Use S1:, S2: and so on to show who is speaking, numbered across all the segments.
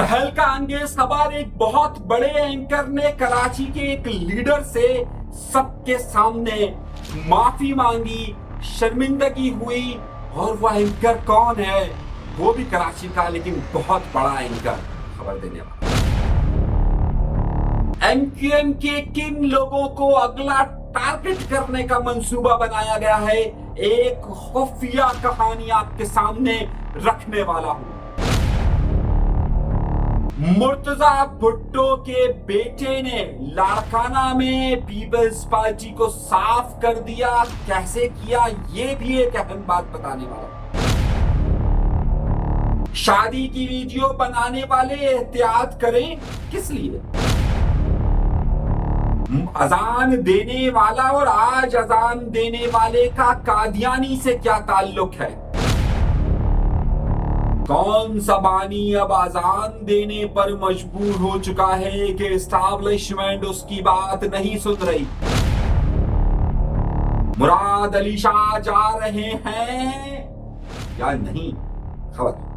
S1: तहलका अंगेज खबर। एक बहुत बड़े एंकर ने कराची के एक लीडर से सबके सामने माफी मांगी, शर्मिंदगी हुई। और वह एंकर कौन है? वो भी कराची का, लेकिन बहुत बड़ा एंकर, खबर देने वाला। एमक्यूएम के किन लोगों को अगला टारगेट करने का मंसूबा बनाया गया है, एक खुफिया कहानी आपके सामने रखने वाला हूं। मुर्तजा भुट्टो के बेटे ने लाड़काना में पीपल्स पार्टी को साफ कर दिया। कैसे किया, ये भी एक अहम बात बताने वाला हूं। शादी की वीडियो बनाने वाले एहतियात करें, किस लिए? अजान देने वाला और आज अजान देने वाले का कादियानी से क्या ताल्लुक है? कौन सा बानी अब अजान देने पर मजबूर हो चुका है कि एस्टैब्लिशमेंट उसकी बात नहीं सुन रही? मुराद अली शाह जा रहे हैं या नहीं? खबर।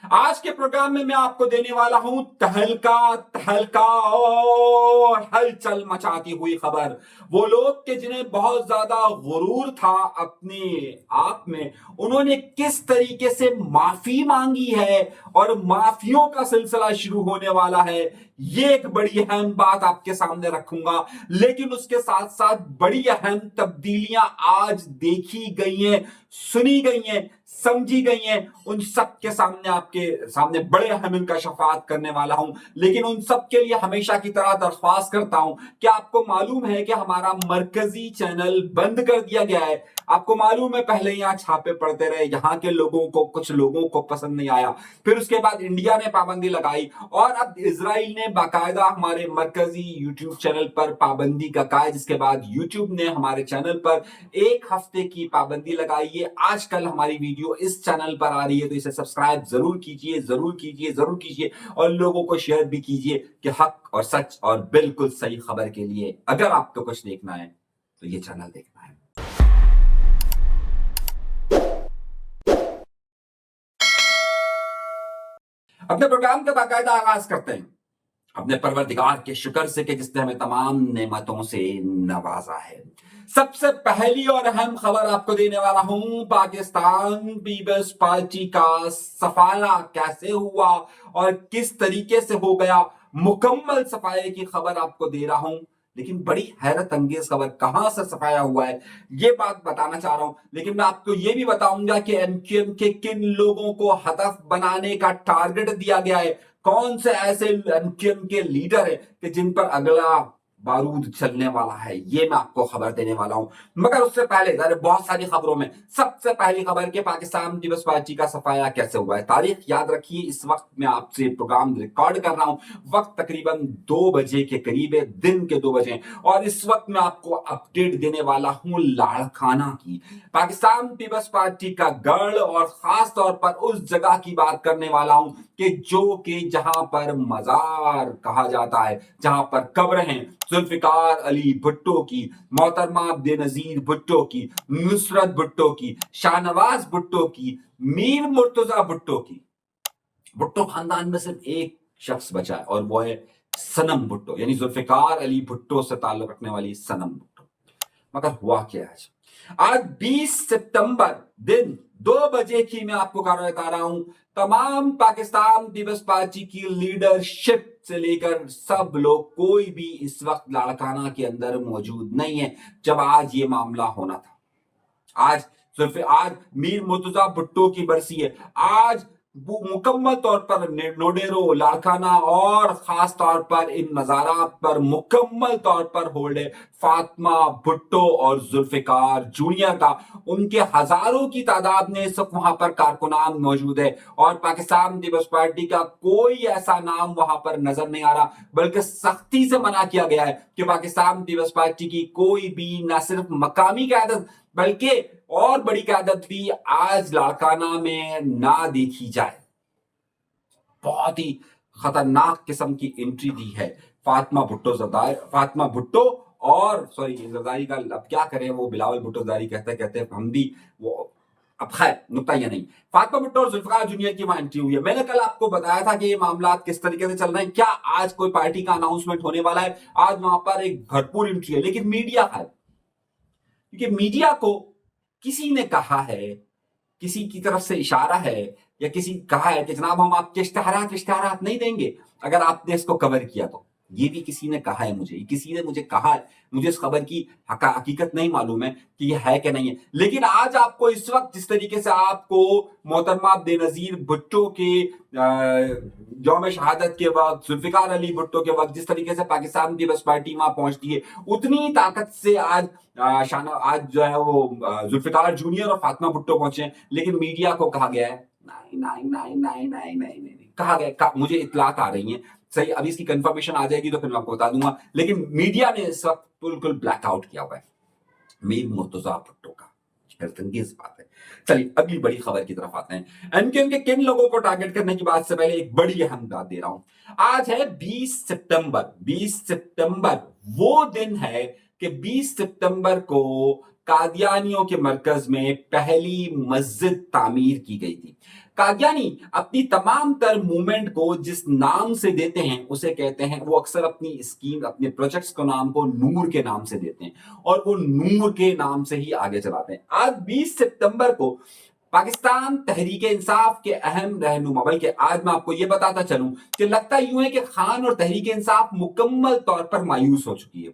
S1: आज के प्रोग्राम में मैं आपको देने वाला हूं तहलका और हलचल मचाती हुई खबर। वो लोग के जिन्हें बहुत ज्यादा गुरूर था अपने आप में, उन्होंने किस तरीके से माफी मांगी है और माफियों का सिलसिला शुरू होने वाला है। ये एक बड़ी अहम बात आपके सामने रखूंगा, लेकिन उसके साथ साथ बड़ी अहम तब्दीलियां आज देखी गई हैं, सुनी गई हैं, समझी गई हैं। उन सब के सामने आपके सामने बड़े अहम इनका शफात करने वाला हूं। लेकिन उन सब के लिए हमेशा की तरह दरख्वास्त करता हूं कि आपको मालूम है कि हमारा मरकजी चैनल बंद कर दिया गया है। आपको मालूम है पहले यहां छापे पड़ते रहे, यहां के लोगों को, कुछ लोगों को पसंद नहीं आया, फिर उसके बाद इंडिया ने पाबंदी लगाई और अब इजराइल ने बाकायदा हमारे मरकजी यूट्यूब चैनल पर पाबंदी लगाई, जिसके बाद यूट्यूब ने हमारे चैनल पर एक हफ्ते की पाबंदी लगाई है। आजकल हमारी वीडियो इस चैनल पर आ रही है, तो इसे सब्सक्राइब जरूर कीजिए, जरूर कीजिए, जरूर कीजिए और लोगों को शेयर भी कीजिए कि हक और सच और बिल्कुल सही खबर के लिए अगर आपको कुछ देखना है तो ये चैनल देखना है। अपने प्रोग्राम का बाकायदा आगाज करते हैं अपने परवरदिगार के शुक्र से कि जिसने हमें तमाम नेमतों से नवाजा है। सबसे पहली और अहम खबर आपको देने वाला हूं, पाकिस्तान पीपल्स पार्टी का सफाया कैसे हुआ और किस तरीके से हो गया। मुकम्मल सफाये की खबर आपको दे रहा हूं, लेकिन बड़ी हैरत अंगेज खबर, कहां से सफाया हुआ है ये बात बताना चाह रहा हूं। लेकिन मैं आपको ये भी बताऊंगा कि एमक्यूएम के किन लोगों को हदफ बनाने का टारगेट दिया गया है, कौन से ऐसे एमक्यूएम के लीडर है कि जिन पर अगला बारूद चलने वाला है, ये मैं आपको खबर देने वाला हूं। मगर उससे पहले बहुत सारी खबरों में सबसे पहली खबर के पाकिस्तान पीपल्स पार्टी का सफाया कैसे हुआ है। तारीख याद रखिए, इस वक्त मैं आपसे प्रोग्राम रिकॉर्ड कर रहा हूं, वक्त तकरीबन 2 बजे के करीब है, दिन के 2 बजे, और इस वक्त मैं आपको अपडेट देने वाला हूं लाड़काना की, पाकिस्तान पीपल्स पार्टी का गढ़, और खास तौर पर उस जगह की बात करने वाला हूं कि जो कि जहां पर मजार कहा जाता है, जहां पर कब्र हैं जुल्फिकार अली भुट्टो की, मोहतरमा बेनजीर भुट्टो की, नुसरत भुट्टो की, शाहनवाज भुट्टो की, मीर मुर्तजा भुट्टो की। भुट्टो खानदान में सिर्फ एक शख्स बचा है और वो है सनम भुट्टो, यानी जुल्फिकार अली भुट्टो से ताल्लुक रखने वाली सनम भुट्टो। मगर हुआ क्या है आज 20 सितंबर दिन 2 बजे की मैं आपको खबर बता रहा हूं। तमाम पाकिस्तान पीपल्स पार्टी की लीडरशिप से लेकर सब लोग, कोई भी इस वक्त लाड़काना के अंदर मौजूद नहीं है जब आज ये मामला होना था। आज मीर मुर्तजा भुट्टो की बरसी है। आज मुकम्मल तौर पर नोडेरो, लाड़काना और खास तौर पर इन मज़ारात पर मुकम्मल तौर पर होल्ड है फातिमा भुट्टो और जुल्फिकार जूनियर का। उनके हजारों की तादाद में इस वक्त वहां पर कारकुनान मौजूद है और पाकिस्तान पीपल्स पार्टी का कोई ऐसा नाम वहां पर नजर नहीं आ रहा, बल्कि सख्ती से मना किया गया है कि पाकिस्तान पीपल्स पार्टी की कोई भी न सिर्फ मकामी क़यादत बल्कि और बड़ी क़यादत भी आज लाड़काना में ना देखी जाए। बहुत ही खतरनाक किस्म की एंट्री दी है फातिमा भुट्टो और जरदारी का अब क्या करें, वो बिलावल भुट्टो जरदारी कहते हम भी वो اب خیر نکتہ یہ نہیں, فاطمہ بھٹو اور ذوالفقار جونیئر کی وہاں انٹری ہوئی ہے. میں نے کل آپ کو بتایا تھا کہ یہ معاملات کس طریقے سے چل رہے ہیں, کیا آج کوئی پارٹی کا اناؤنسمنٹ ہونے والا ہے, آج وہاں پر ایک بھرپور انٹری ہے. لیکن میڈیا ہے, کیونکہ میڈیا کو کسی نے کہا ہے, کسی کی طرف سے اشارہ ہے یا کسی کہا ہے کہ جناب ہم آپ کے اشتہارات نہیں دیں گے اگر آپ نے اس کو کور کیا تو. یہ بھی کسی نے کہا ہے مجھے, کسی نے مجھے کہا ہے, مجھے اس خبر کی حقیقت نہیں معلوم ہے کہ یہ ہے کہ نہیں ہے. لیکن آج آپ کو اس وقت جس طریقے سے آپ کو محترمہ بینظیر بھٹو کے یوم شہادت کے وقت, ذوالفقار علی بھٹو کے وقت جس طریقے سے پاکستان پیپلز پارٹی وہاں پہنچتی ہے, اتنی طاقت سے آج جو ہے وہ ذوالفقار جونیئر اور فاطمہ بھٹو پہنچے ہیں. لیکن میڈیا کو کہا گیا ہے نہیں, کہا گیا, مجھے اطلاعات آ رہی ہیں, صحیح ابھی اس کی کنفرمیشن آ جائے گی تو پھر میں آپ کو بتا دوں گا, لیکن میڈیا نے اس وقت بالکل بلیک آؤٹ کیا ہوا ہے میر مرتضیٰ بھٹو کا. حیرت انگیز بات ہے. چلیے اگلی بڑی خبر کی طرف آتے ہیں. ان کے کن لوگوں کو ٹارگٹ کرنے کی بات سے پہلے ایک بڑی اہم بات دے رہا ہوں. آج ہے 20 ستمبر وہ دن ہے کہ 20 ستمبر کو قادیانیوں کے مرکز میں پہلی مسجد تعمیر کی گئی تھی. قادیانی اپنی تمام تر موومنٹ کو جس نام سے دیتے ہیں اسے کہتے ہیں, وہ اکثر اپنی اسکیم, اپنے پروجیکٹس کو نام کو نور کے نام سے دیتے ہیں اور وہ نور کے نام سے ہی آگے چلاتے ہیں. آج 20 ستمبر کو پاکستان تحریک انصاف کے اہم رہنما, بلکہ آج میں آپ کو یہ بتاتا چلوں کہ لگتا یوں ہے کہ خان اور تحریک انصاف مکمل طور پر مایوس ہو چکی ہے,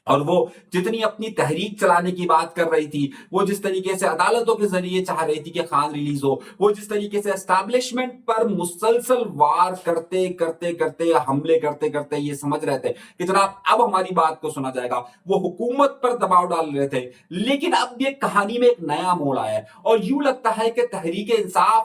S1: اور وہ جتنی اپنی تحریک چلانے کی بات کر رہی تھی, وہ جس طریقے سے عدالتوں کے ذریعے چاہ رہی تھی کہ خان ریلیز ہو, وہ جس طریقے سے اسٹیبلشمنٹ پر مسلسل وار کرتے حملے کرتے یہ سمجھ رہے تھے کہ جناب اب ہماری بات کو سنا جائے گا, وہ حکومت پر دباؤ ڈال رہے تھے. لیکن اب یہ کہانی میں ایک نیا موڑ آیا ہے اور یوں لگتا ہے کہ تحریک انصاف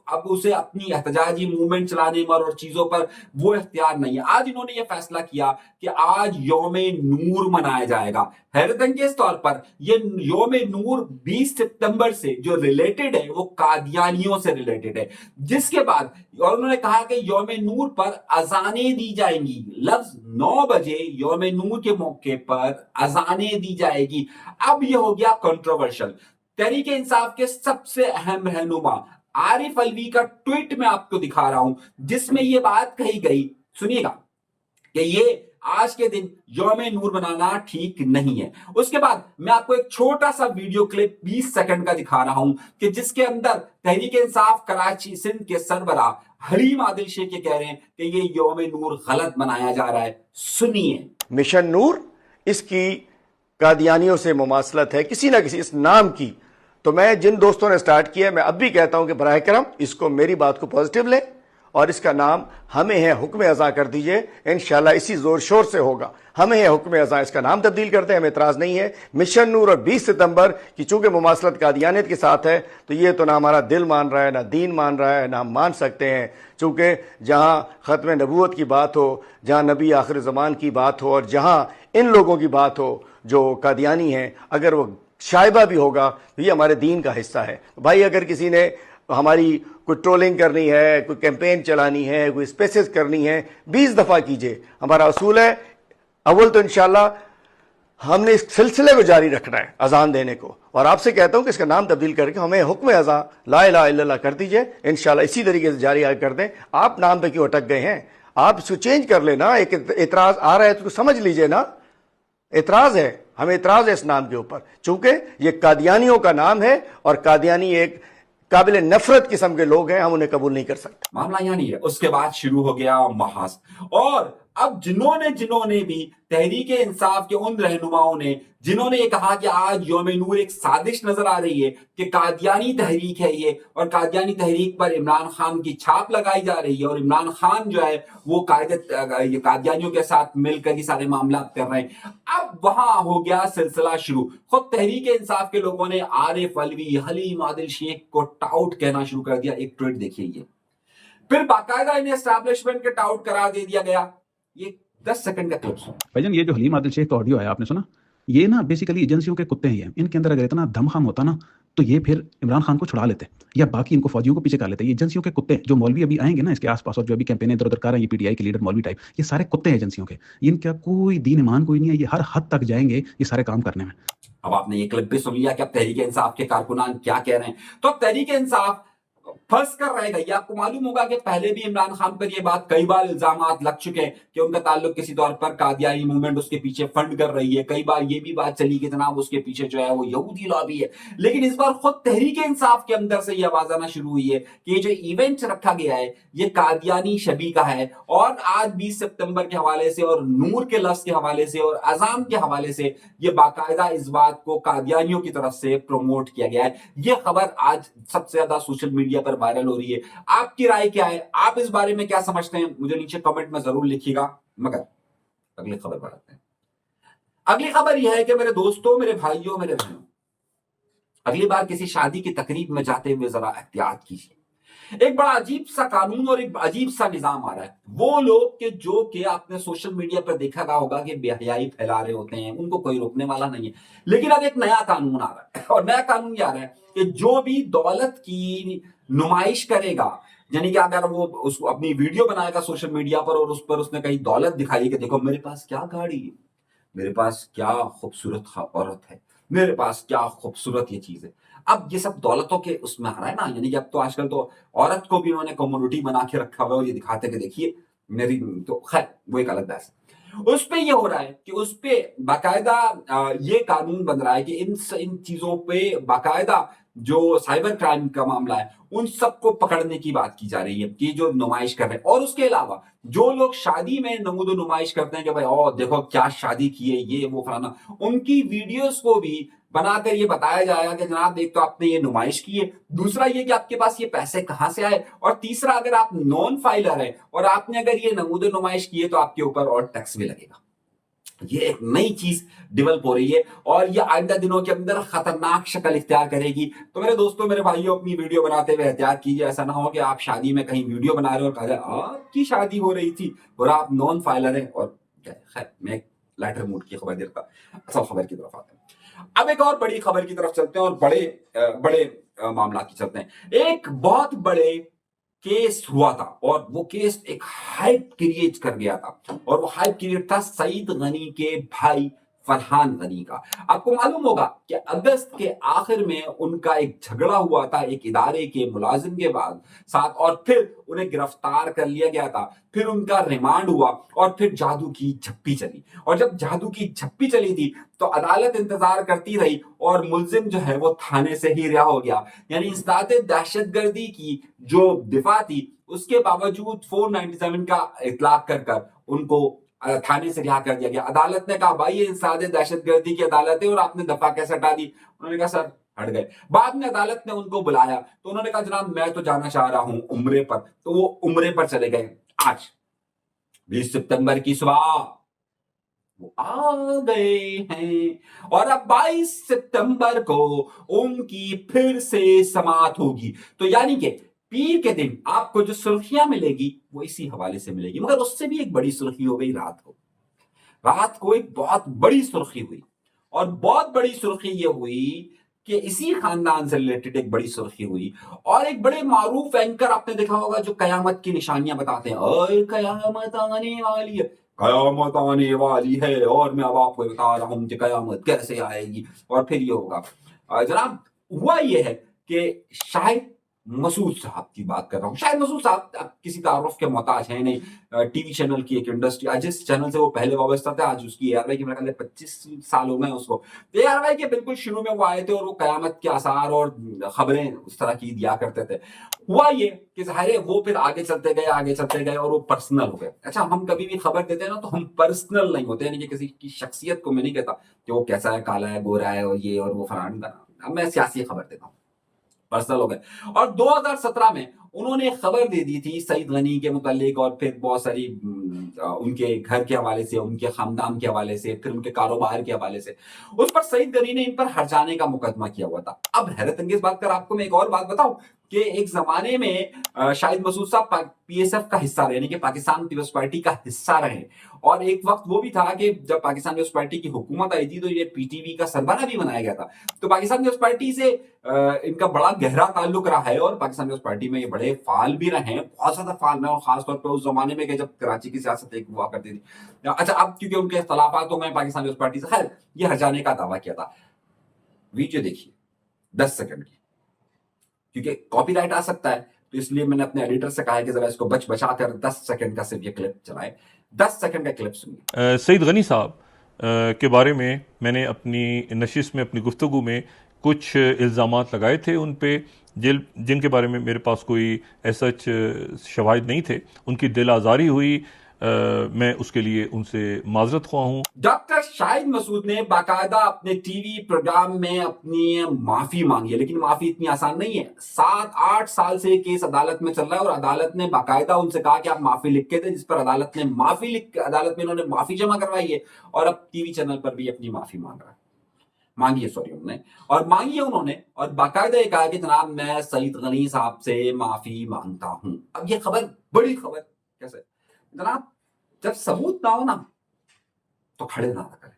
S1: اب اسے اپنی احتجاجی موومنٹ چلانے اور چیزوں پر وہ اختیار نہیں ہے. آج انہوں نے یہ فیصلہ کیا کہ آج یوم نور منایا جائے گا. حیرت انگیز طور پر یہ یوم نور 20 ستمبر سے جو ریلیٹڈ ہے وہ قادیانیوں سے ریلیٹڈ ہے, جس کے بعد اور انہوں نے کہا کہ یوم نور پر اذانیں دی جائیں گی. لفظ 9 بجے یوم نور کے موقع پر اذانیں دی جائے گی. اب یہ ہو گیا کنٹروورشل. تحریک انصاف کے سب سے اہم رہنما عارف الوی کا ٹویٹ میں آپ کو دکھا رہا ہوں جس میں یہ بات کہی گئی, سنیے گا, کہ یہ آج کے دن یوم نور منانا ٹھیک نہیں ہے. اس کے بعد میں آپ کو ایک چھوٹا سا ویڈیو کلپ 20 سیکنڈ کا دکھا رہا ہوں کہ جس کے اندر تحریک انصاف کراچی سندھ کے سربراہ حلیم عادل شیخ یہ کہہ رہے ہیں کہ یہ یوم نور غلط منایا جا رہا ہے. سنیے.
S2: مشن نور اس کی قادیانیوں سے مماثلت ہے کسی نہ کسی اس نام کی. تو میں جن دوستوں نے سٹارٹ کیا میں اب بھی کہتا ہوں کہ براہ کرم اس کو, میری بات کو پازیٹیو لیں اور اس کا نام ہمیں ہے حکم ازاں کر دیجئے. انشاءاللہ اسی زور شور سے ہوگا. ہمیں ہے حکم ازاں, اس کا نام تبدیل کرتے ہیں, ہمیں اعتراض نہیں ہے. مشن نور اور 20 ستمبر کی چونکہ مماثلت قادیانیت کے ساتھ ہے تو یہ تو نہ ہمارا دل مان رہا ہے, نہ دین مان رہا ہے, نہ ہم مان سکتے ہیں. چونکہ جہاں ختم نبوت کی بات ہو, جہاں نبی آخر زمان کی بات ہو, اور جہاں ان لوگوں کی بات ہو جو قادیانی ہیں, اگر وہ شائبہ بھی ہوگا تو یہ ہمارے دین کا حصہ ہے. بھائی اگر کسی نے ہماری کوئی ٹرولنگ کرنی ہے, کوئی کیمپین چلانی ہے, کوئی اسپیسز کرنی ہے, 20 دفعہ کیجئے. ہمارا اصول ہے اول تو انشاءاللہ ہم نے اس سلسلے کو جاری رکھنا ہے اذان دینے کو, اور آپ سے کہتا ہوں کہ اس کا نام تبدیل کر کے ہمیں حکم اذان لا الہ الا اللہ کر دیجئے. انشاءاللہ اسی طریقے سے جاری کر دیں. آپ نام پہ کیوں اٹک گئے ہیں؟ آپ اس کو چینج کر لینا. ایک اعتراض آ رہا ہے تو سمجھ لیجئے نا, اعتراض ہے, ہمیں اعتراض ہے اس نام کے اوپر, چونکہ یہ قادیانیوں کا نام ہے اور قادیانی ایک قابل نفرت قسم کے لوگ ہیں, ہم انہیں قبول نہیں کر سکتے.
S1: معاملہ یہاں نہیں ہے. اس کے بعد شروع ہو گیا محاذ, اور اب جنہوں نے بھی تحریک انصاف کے ان رہنماؤں نے جنہوں نے یہ کہا کہ آج یوم نور ایک سازش نظر آ رہی ہے کہ قادیانی تحریک ہے یہ, اور قادیانی تحریک پر عمران خان کی چھاپ لگائی جا رہی ہے, اور عمران خان جو ہے وہ قادیانیوں کے ساتھ مل کر یہ سارے معاملات کر رہے ہیں. اب وہاں ہو گیا سلسلہ شروع. خود تحریک انصاف کے لوگوں نے عارف الوی, حلیم عادل شیخ کو ٹاؤٹ کہنا شروع کر دیا. ایک ٹویٹ دیکھیے یہ, پھر باقاعدہ انہیں اسٹیبلشمنٹ کے ٹاؤٹ قرار دے دیا گیا. یہ 10 سیکنڈ کا کلپ سن.
S3: بھائی جان, یہ جو حلیم عادل شیخ کا آڈیو ہے آپ نے سنا, یہ نا بیسیکلی ایجنسیوں کے کتے ہی ہیں. ان کے اندر اگر اتنا دم خام ہوتا نا تو یہ پھر عمران خان کو چھڑا لیتے یا باقی ان کو فوجیوں کو پیچھے کر لیتے. یہ ایجنسیوں کے کتے جو مولوی ابھی آئیں گے نا اس کے آس پاس, اور جو ابھی کیمپینیں ادھر ادھر کر رہے ہیں, یہ پی ٹی آئی کے لیڈر مولوی ٹائپ, یہ سارے کتے ہیں ایجنسیوں کے. ان کا کوئی دین ایمان کوئی نہیں ہے, یہ ہر حد تک جائیں گے یہ سارے کام کرنے میں.
S1: अब आपने ये क्लिप भी सुन लिया कि अब तहरीक इंसाफ के कारकुनान क्या कह रहे हैं। तो अब तहरीक इंसाफ फंस कर रह गई। आपको मालूम होगा कि पहले भी इमरान खान पर ये बात कई बार इल्जामात लग चुके हैं कि उनका ताल्लुक किसी तौर पर कादियानी मूवमेंट उसके पीछे फंड कर रही है। कई बार ये भी बात चली कि जनाब उसके पीछे जो है वो यहूदी लॉबी है। लेकिन इस बार खुद तहरीक इंसाफ के अंदर से ये आवाज आना शुरू हुई है कि ये जो इवेंट रखा गया है ये कादियानी शबी का है। और आज 20 सितंबर के हवाले से और नूर के लफ्ज के हवाले से और अजाम के हवाले से ये बाकायदा इस बात को कादियानियों की तरफ से प्रमोट किया गया है। ये खबर आज सबसे ज्यादा सोशल मीडिया पर वायरल हो रही है। आपकी राय क्या है? आप इस बारे में क्या समझते हैं? मुझे नीचे कमेंट में जरूर लिखिएगा। मगर अगली खबर बढ़ाते हैं। अगली खबर यह है कि मेरे दोस्तों, मेरे भाइयों, मेरे बहनों, अगली बार किसी शादी की तकरीब में जाते हुए जरा एहतियात कीजिए। एक बड़ा अजीब सा कानून और एक अजीब सा निजाम आ रहा है। वो लोग के जो कि आपने सोशल मीडिया पर देखा होगा कि बेहयाई फैला रहे होते हैं, उनको कोई रोकने वाला नहीं है। लेकिन अब एक नया कानून आ रहा है और नया कानून ये आ रहा है कि जो भी दौलत की नुमाइश करेगा, यानी कि अगर वो उसको अपनी वीडियो बनाएगा सोशल मीडिया पर और उस पर उसने कहीं दौलत दिखाई है कि देखो मेरे पास क्या गाड़ी है, मेरे पास क्या खूबसूरत औरत है, मेरे पास क्या खूबसूरत ये चीज है। अब ये सब दौलतों के उसमें आ रहा है ना, यानी कि अब तो आजकल तो औरत को भी उन्होंने कम्युनिटी बना के रखा हुआ है और ये दिखाते कि देखिए मेरी, तो खैर वो एक अलग बहस है। उस पे ये हो रहा है कि उस पे बाकायदा ये कानून बन रहा है कि इन चीजों पे बाकायदा जो साइबर क्राइम का मामला है उन सबको पकड़ने की बात की जा रही है कि जो नुमाइश कर रहे हैं। और उसके अलावा जो लोग शादी में नमूदो नुमाइश करते हैं कि भाई ओ देखो क्या शादी की है, ये वो फलाना, उनकी वीडियोस को भी बनाकर ये बताया जाएगा कि जनाब एक तो आपने ये नुमाइश की है, दूसरा ये कि आपके पास ये पैसे कहां से आए, और तीसरा अगर आप नॉन फाइलर है और आपने अगर ये नमूदो नुमाइश की है तो आपके ऊपर और टैक्स भी लगेगा। ये एक नई चीज डेवलप हो रही है और ये आइंदा दिनों के अंदर खतरनाक शक्ल इख्तियार करेगी। तो मेरे दोस्तों, मेरे भाइयों, अपनी वीडियो बनाते हुए एहतियात कीजिए। ऐसा ना हो कि आप शादी में कहीं वीडियो बना रहे हो और कहा जाए आपकी शादी हो रही थी और आप नॉन फाइलर हैं। और खैर मैं एक लाइटर मूड की खबर देता, असल खबर की तरफ आते हैं। अब एक और बड़ी खबर की तरफ चलते हैं और बड़े मामला की चलते हैं। एक बहुत बड़े केस हुआ था और वो केस एक हाइप क्रिएट कर गया था और वो हाइप क्रिएट था सईद गनी के भाई फरहान गनी का। आपको मालूम होगा कि अगस्त के आखिर में उनका एक झगड़ा हुआ था एक इदारे के मुलाजिम के बाद साथ, और फिर उन्हें गिरफ्तार कर लिया गया था। फिर उनका रिमांड हुआ और फिर जादू की झप्पी चली। और जब जादू की झप्पी चली थी तो अदालत इंतजार करती रही और मुलजिम जो है वो थाने से ही रिहा हो गया। यानी इंसदाद दहशतगर्दी की जो दिफा थी उसके बावजूद 497 का इतलाक कर उनको थाने से रिहा कर दिया गया। अदालत ने कहा भाई ये इंसदाद दहशतगर्दी की अदालत है और आपने दफा कैसे हटा दी? उन्होंने कहा सर हट गए। बाद में अदालत ने उनको बुलाया तो उन्होंने कहा जनाब मैं तो जाना चाह रहा हूं उम्रे पर, तो वो उम्रे पर चले गए। आज 20 सितंबर की सुबह वो आ गए हैं और अब 22 सितंबर को उनकी फिर से समात होगी। तो यानी कि पीर के दिन आपको जो सुर्खियां मिलेगी वो इसी हवाले से मिलेगी। मगर उससे भी एक बड़ी सुर्खी हो गई रात को एक बहुत बड़ी सुर्खी हुई और बहुत बड़ी सुर्खी ये हुई कि इसी खानदान से रिलेटेड एक बड़ी सुर्खी हुई और एक बड़े मारूफ एंकर आपने देखा होगा जो कयामत की निशानियां बताते हैं, और कयामत आने वाली है, कयामत आने वाली है और मैं अब आपको बता रहा हूं कि कयामत कैसे आएगी और फिर ये होगा। जनाब हुआ ये है कि शायद मसूद साहब की बात कर रहा हूँ। शायद मसूद साहब किसी तारुफ के मोहताज है नहीं। टीवी चैनल की एक इंडस्ट्री, जिस चैनल से वो पहले वाबस्ता था, आज उसकी एआरवाई की मेरे ख्याल 25 साल हो गए उसको। एआरवाई के बिल्कुल शुरू में वो आए थे और वो कयामत के आसार और खबरें उस तरह की दिया करते थे। हुआ ये कि ज़ाहिर है वो फिर आगे चलते गए और वो पर्सनल हो गए। अच्छा, हम कभी भी खबर देते हैं ना तो हम पर्सनल नहीं होते, यानी कि किसी की शख्सियत को मैं नहीं कहता कि वो कैसा है, काला है, गोरा है और ये और वो फलाना। अब मैं सियासी खबर देता हूँ, पर्सनल हो गए। और 2017 में उन्होंने खबर दे दी थी सईद गनी के मुतालिक और फिर बहुत सारी उनके घर के हवाले से, उनके खानदान के हवाले से, फिर उनके कारोबार के हवाले से। उस पर सईद गनी ने इन पर हर्जाने का मुकदमा किया हुआ था। अब हैरत अंगेज बात कर आपको मैं एक और बात बताऊं कि एक जमाने में शाहिद मसूद साहब पीएसएफ का हिस्सा रहे, यानी कि पाकिस्तान पीपल्स पार्टी का हिस्सा रहे। और एक वक्त वो भी था कि जब पाकिस्तान पीपल्स पार्टी की हुकूमत आई थी तो ये पीटीवी का सरबराह भी बनाया गया था। तो पाकिस्तान पीपल्स पार्टी से इनका बड़ा गहरा ताल्लुक रहा है और पाकिस्तान पीपल्स पार्टी में ये बड़े फाल भी रहे हैं, बहुत ज्यादा फाल में, और खासतौर पर उस जमाने में जब कराची की सियासत एक हुआ करती थी। अच्छा, अब क्योंकि उनके इख्तलाफातों में पाकिस्तान पीपल्स पार्टी से खैर ये हटाने का दावा किया था। वीडियो देखिए 10 सेकंड की, क्योंकि कॉपीराइट आ सकता है, तो इसलिए मैंने अपने एडिटर से कहा है कि जरा इसको बचा कर 10 सेकंड का सिर्फ ये क्लिप चलाए। 10 सेकंड का क्लिप सुनिए।
S4: सईद गनी साहब के बारे में मैंने अपनी नशिस्त में, अपनी गुफ्तगू में कुछ इल्ज़ामात लगाए थे उन पे, जिनके बारे में मेरे पास कोई ऐसा शवाहिद नहीं थे। उनकी दिल आज़ारी हुई, मैं उसके लिए उनसे माजरत ख्वाह हूँ।
S1: डॉक्टर शाहिद मसूद ने बाकायदा अपने टीवी प्रोग्राम में अपनी माफी मांगी है, लेकिन माफी इतनी आसान नहीं है। 7-8 साल से केस अदालत में चल रहा है और अदालत ने बाकायदा उनसे कहा कि आप माफी लिख के दें, जिस पर अदालत में इन्होंने माफी जमा करवाई है और अब टीवी चैनल पर भी अपनी माफी मांगी है उन्होंने और बाकायदा ये कहा कि जनाब मैं सईद गनी साहब से माफी मांगता हूं। अब ये खबर, बड़ी खबर, कैसे जनाब, जब सबूत ना हो ना तो खड़े ना करें,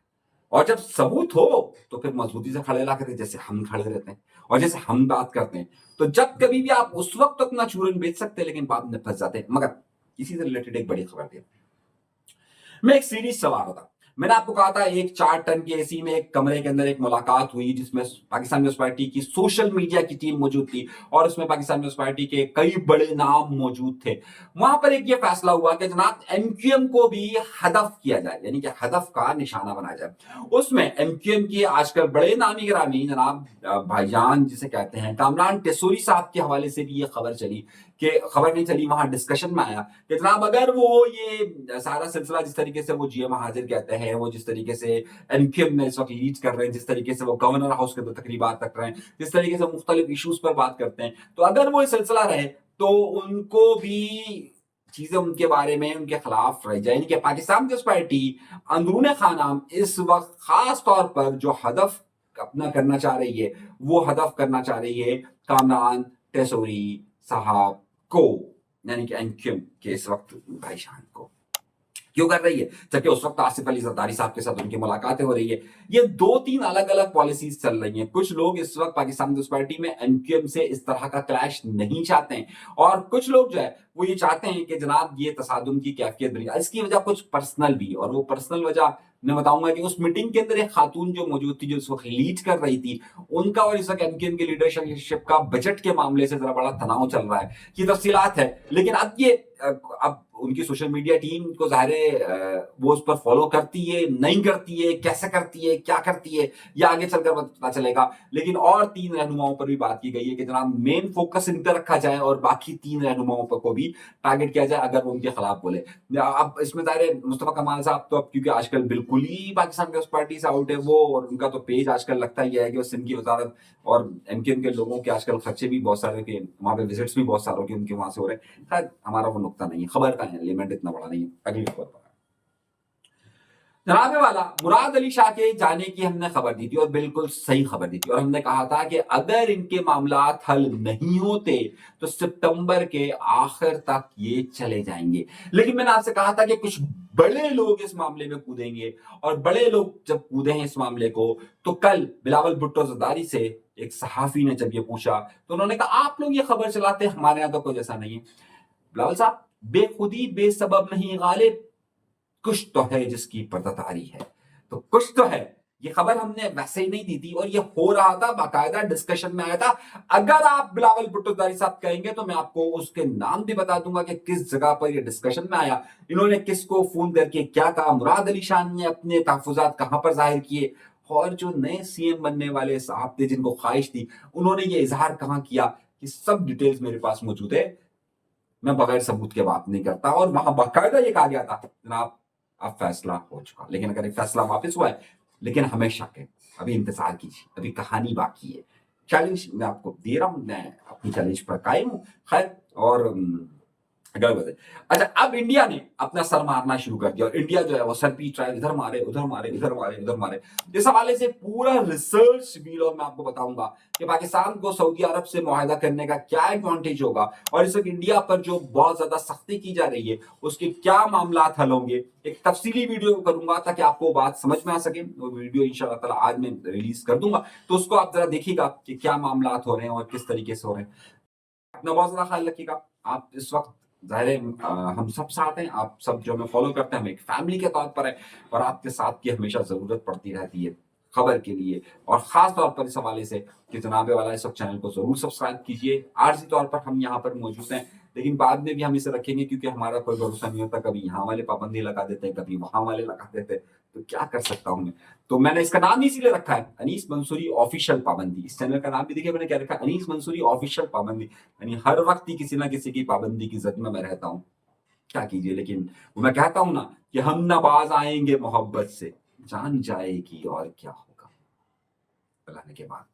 S1: और जब सबूत हो तो फिर मजबूती से खड़े ला करें, जैसे हम खड़े रहते हैं और जैसे हम बात करते हैं। तो जब कभी भी आप उस वक्त अपना चूरन बेच सकते हैं, लेकिन बाद में फंस जाते हैं। मगर इसी से रिलेटेड एक बड़ी खबर दी, मैं एक सीरीज सवार होता, मैंने आपको कहा था एक 4 टन के एसी में एक कमरे के अंदर एक मुलाकात हुई जिसमें पाकिस्तान पीपल्स पार्टी की सोशल मीडिया की टीम मौजूद थी और उसमें पाकिस्तान पीपल्स पार्टी के कई बड़े नाम मौजूद थे। वहां पर एक ये फैसला हुआ कि जनाब एमक्यूएम को भी हदफ किया जाए, यानी कि हदफ का निशाना बनाया जाए। उसमें एमक्यूएम के आजकल बड़े नामी गिरामी जनाब भाईजान जिसे कहते हैं कामरान टेसोरी साहब के हवाले से भी ये खबर नहीं चली, वहां डिस्कशन में आया कि जनाब अगर वो ये सारा सिलसिला जिस तरीके से वो जीएम हाजिर कहते हैं, वो जिस तरीके से एमक्यूएम में इस वक्त लीड कर रहे हैं, जिस तरीके से वो गवर्नर हाउस के अंदर तकरीबात रख रहे हैं, जिस तरीके से मुख्तलिफ इश्यूज पर बात करते हैं, तो अगर वो सिलसिला रहे तो उनको भी चीजें उनके बारे में उनके खिलाफ रह जाए। कि पाकिस्तान पीपल्स पार्टी अंदरूने खाना इस वक्त खास तौर पर जो हदफ अपना करना चाह रही है, वो हदफ करना चाह रही है कामरान टेसोरी साहब को, यानी कि एमक्यूएम के इस वक्त भाईजान को। क्यों कर रही है? जबकि उस वक्त आसिफ अली जरदारी साहब के साथ उनकी मुलाकातें हो रही है। ये 2-3 अलग अलग पॉलिसीज चल रही हैं। कुछ लोग इस वक्त पाकिस्तान पीपल्स पार्टी में एमक्यूएम से इस तरह का क्लैश नहीं चाहते हैं और कुछ लोग जो है वो ये चाहते हैं कि जनाब ये तसादुम की कैफियत बनी। इसकी वजह कुछ पर्सनल भी, और वो पर्सनल वजह मैं बताऊंगा कि उस मीटिंग के अंदर एक खातून जो मौजूद थी, जो इस वक्त लीड कर रही थी, उनका और इस वक्त एमक्यूएम के लीडरशिप का बजट के मामले से जरा बड़ा तनाव चल रहा है, की तफसीलात है। लेकिन अब उनकी सोशल मीडिया टीम को ज़ाहिर है वो उस पर फॉलो करती है, नहीं करती है, कैसे करती है, क्या करती है, या आगे चलकर पता चलेगा। लेकिन और 3 रहनुमाओं पर भी बात की गई है कि जनाब मेन फोकस इन पर रखा जाए और बाकी 3 रहनुमाओं पर को भी टारगेट किया जाए अगर वो उनके खिलाफ बोले। अब इसमें ज़ाहिर है मुस्तफा कमाल साहब तो अब क्योंकि आजकल बिल्कुल ही पाकिस्तान पीपल्स पार्टी से आउट है वो, और उनका तो पेज आजकल लगता ही है कि सिंध की वजारत और एमक्यूएम के लोगों के आजकल खर्चे भी बहुत सारे के, वहां पे विजिट्स भी बहुत सारों के उनके वहां से हो रहे हैं। खैर हमारा वो नुकता नहीं है, खबर का एलिमेंट इतना बड़ा नहीं है। अगली खबर पर जनाबे वाला मुराद अली शाह के जाने की हमने खबर दी थी और बिल्कुल सही खबर दी थी, और हमने कहा था कि अगर इनके मामलात हल नहीं होते तो सितंबर के आखिर तक ये चले जाएंगे। लेकिन मैंने आपसे कहा था कि कुछ बड़े लोग इस मामले में कूदेंगे, और बड़े लोग जब कूदे हैं इस मामले को, तो कल बिलावल भुट्टो जरदारी से एक सहाफी ने जब ये पूछा तो उन्होंने कहा आप लोग ये खबर चलाते, हमारे यहाँ तो कोई जैसा नहीं है। बिलावल साहब, बेखुदी बेसबब नहीं गालिब, कुछ तो है जिसकी पर्दातारी है, तो कुछ तो है। ये खबर हमने वैसे ही नहीं दी थी और ये हो रहा था, बाकायदा डिस्कशन में आया था। अगर आप बिलावल भुट्टो जरदारी साहब कहेंगे तो मैं आपको उसके नाम भी बता दूंगा कि किस जगह पर ये डिस्कशन में आया, इन्होंने किसको फोन करके क्या कहा, मुराद अली शाह ने अपने तहफुजात कहां पर जाहिर किए, और जो नए सीएम बनने वाले साहब थे जिनको ख्वाहिश थी, उन्होंने ये इजहार कहां किया, कि सब डिटेल्स मेरे पास मौजूद है। मैं बगैर सबूत के बात नहीं करता, और वहां बाकायदा ये कहा गया था जनाब अब फैसला हो चुका। लेकिन अगर एक फैसला वापस हुआ है, लेकिन हमेशा के अभी इंतजार कीजिए, अभी कहानी बाकी है। चैलेंज मैं आपको दे रहा हूं, मैं अपनी चैलेंज पर कायम हूं। खैर, और अच्छा, अब इंडिया ने अपना सर मारना शुरू कर दिया, और इंडिया जो है वो सर पीट रहा है, इधर मारे उधर मारे इधर मारे उधर मारे। इस हवाले से पूरा रिसर्च भी लो, मैं आपको बताऊंगा कि पाकिस्तान को सऊदी अरब से मुआहदा करने का क्या एडवांटेज होगा, और इस वक्त इंडिया पर जो बहुत ज्यादा सख्ती की जा रही है उसके क्या मामला हल होंगे। एक तफसीली वीडियो करूंगा ताकि आपको बात समझ में आ सके। वो वीडियो इंशाअल्लाह ताला आज मैं रिलीज कर दूंगा, तो उसको आप जरा देखिएगा कि क्या मामला हो रहे हैं और किस तरीके से हो रहे हैं। अपना बहुत ज्यादा ख्याल रखिएगा। आप इस वक्त ज़ाहिर है हम सब साथ हैं, आप सब जो हमें फॉलो करते हैं हम एक फैमिली के तौर पर है, और आपके साथ की हमेशा ज़रूरत पड़ती रहती है। खबर के लिए, और खास तौर पर इस हवाले से कि जनाब वाला इस वक्त चैनल को जरूर सब्सक्राइब कीजिए। आर्जी तौर पर हम यहाँ पर मौजूद हैं, लेकिन बाद में भी हम इसे रखेंगे क्योंकि हमारा कोई भरोसा नहीं होता, कभी यहाँ वाले पाबंदी लगा देते हैं, कभी वहां वाले लगा देते हैं, तो क्या कर सकता हूँ मैं। तो मैंने इसका नाम इसीलिए रखा है अनीस मंसूरी ऑफिशियल पाबंदी। इस चैनल का नाम भी देखिए मैंने क्या रखा है, अनीस मंसूरी ऑफिशियल पाबंदी, यानी हर वक्त ही किसी ना किसी की पाबंदी की जद में मैं रहता हूँ, क्या कीजिए। लेकिन मैं कहता हूं ना कि हम नवाज आएंगे मोहब्बत से, जान जाएगी और क्या होगा बुलाने के बाद।